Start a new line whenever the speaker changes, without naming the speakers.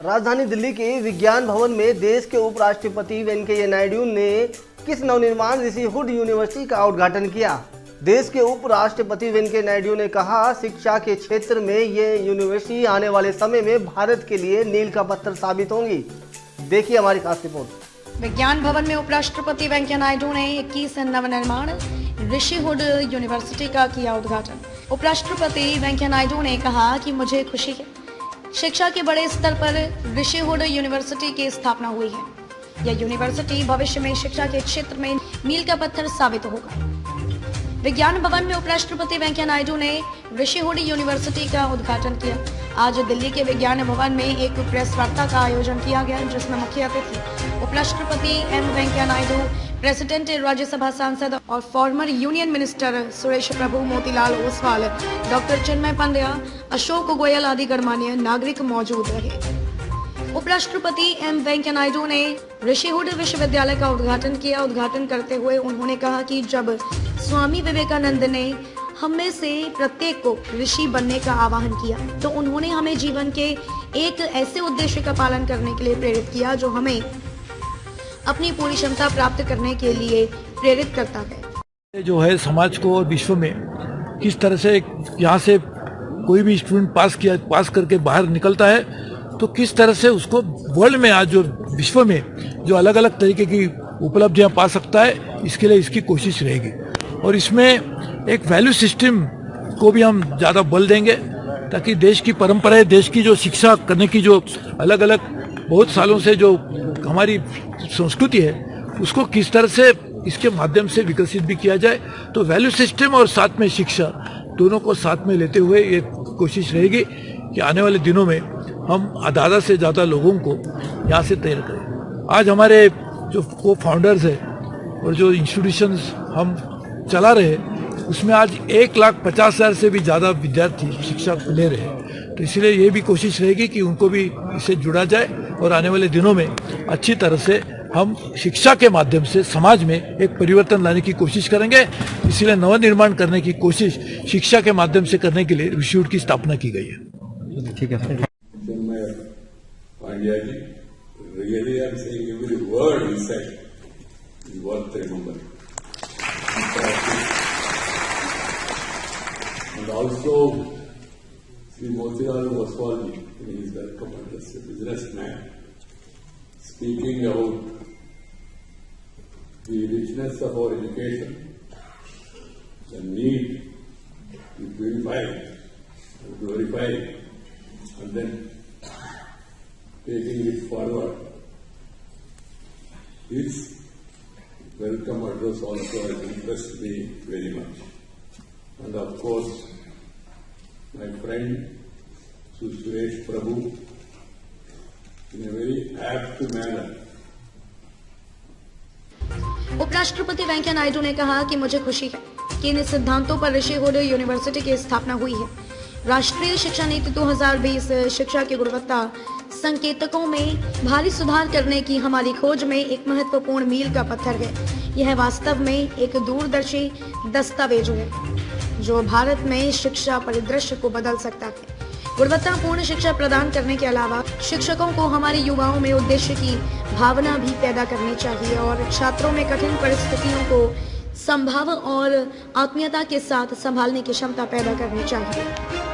राजधानी दिल्ली के विज्ञान भवन में देश के उपराष्ट्रपति वेंकैया नायडू ने किस नवनिर्माण ऋषि हुड यूनिवर्सिटी का उद्घाटन किया। देश के उपराष्ट्रपति वेंकैया नायडू ने कहा, शिक्षा के क्षेत्र में ये यूनिवर्सिटी आने वाले समय में भारत के लिए मील का पत्थर साबित होंगी। देखिए हमारी खास रिपोर्ट।
विज्ञान भवन में उपराष्ट्रपति वेंकैया नायडू ने 21 नवनिर्माण ऋषि हुड यूनिवर्सिटी का किया उद्घाटन। उपराष्ट्रपति वेंकैया नायडू ने कहा कि मुझे खुशी है, शिक्षा के बड़े स्तर पर ऋषि हुड यूनिवर्सिटी की स्थापना हुई है। यह यूनिवर्सिटी भविष्य में शिक्षा के क्षेत्र में मील का पत्थर साबित होगा। विज्ञान भवन में उपराष्ट्रपति वेंकैया नायडू ने ऋषि हुड यूनिवर्सिटी का उद्घाटन किया। आज दिल्ली के विज्ञान भवन में एक प्रेस वार्ता का आयोजन किया गया, जिसमें मुख्य अतिथि उपराष्ट्रपति एम वेंकैया नायडू, प्रेसिडेंट राज्यसभा सांसद और फॉर्मर यूनियन मिनिस्टर सुरेश प्रभु, मोतीलाल ओसवाल, डॉक्टर चिन्मय पंड्या, अशोक गोयल आदि गणमान्य नागरिक मौजूद रहे। उपराष्ट्रपति एम वेंकैया नायडू ने ऋषि हुड विश्वविद्यालय का उद्घाटन किया। उद्घाटन करते हुए उन्होंने कहा कि जब स्वामी विवेकानंद ने हम में से प्रत्येक को ऋषि बनने का आह्वान किया, तो उन्होंने हमें जीवन के एक ऐसे उद्देश्य का पालन करने के लिए प्रेरित किया जो हमें अपनी पूरी क्षमता प्राप्त करने के लिए प्रेरित करता है।
जो है समाज को और विश्व में किस तरह से यहाँ से कोई भी स्टूडेंट पास करके बाहर निकलता है, तो किस तरह से उसको वर्ल्ड में आज जो विश्व में जो अलग अलग तरीके की उपलब्धियां पा सकता है, इसके लिए इसकी कोशिश रहेगी। और इसमें एक वैल्यू सिस्टम को भी हम ज़्यादा बल देंगे, ताकि देश की परंपराएं, देश की जो शिक्षा करने की जो अलग अलग बहुत सालों से जो हमारी संस्कृति है, उसको किस तरह से इसके माध्यम से विकसित भी किया जाए। तो वैल्यू सिस्टम और साथ में शिक्षा दोनों को साथ में लेते हुए ये कोशिश रहेगी कि आने वाले दिनों में हम ज़्यादा से ज़्यादा लोगों को यहाँ से तैयार करें। आज हमारे जो को फाउंडर्स है और जो इंस्टीट्यूशंस हम चला रहे हैं, उसमें आज 1,50,000 से भी ज़्यादा विद्यार्थी शिक्षा ले रहे हैं। तो इसलिए ये भी कोशिश रहेगी कि उनको भी इससे जुड़ा जाए और आने वाले दिनों में अच्छी तरह से हम शिक्षा के माध्यम से समाज में एक परिवर्तन लाने की कोशिश करेंगे। इसलिए नवनिर्माण करने की कोशिश शिक्षा के माध्यम से करने के लिए ऋषि हुड की स्थापना की गई है।
ठीक है।
Pandya ji, really I am saying every word he said is worth remembering. And also, Sri Motilal Oswal ji, he is welcome as a businessman, speaking about the richness of our education, the need to purify, to glorify, and then taking it forward. His welcome address also has impressed me very much. And of course, my friend Suresh Prabhu, in a very apt manner.
उपराष्ट्रपति वेंकैया नायडू ने कहा कि मुझे खुशी है कि इन सिद्धांतों पर ऋषि हुड यूनिवर्सिटी की स्थापना हुई है। राष्ट्रीय शिक्षा नीति 2020 शिक्षा की गुणवत्ता संकेतकों में भारी सुधार करने की हमारी खोज में एक महत्वपूर्ण मील का पत्थर है। यह वास्तव में एक दूरदर्शी दस्तावेज है जो भारत में शिक्षा परिदृश्य को बदल सकता है। गुणवत्तापूर्ण शिक्षा प्रदान करने के अलावा शिक्षकों को हमारे युवाओं में उद्देश्य की भावना भी पैदा करनी चाहिए और छात्रों में कठिन परिस्थितियों को संभाव और आत्मीयता के साथ संभालने की क्षमता पैदा करनी चाहिए।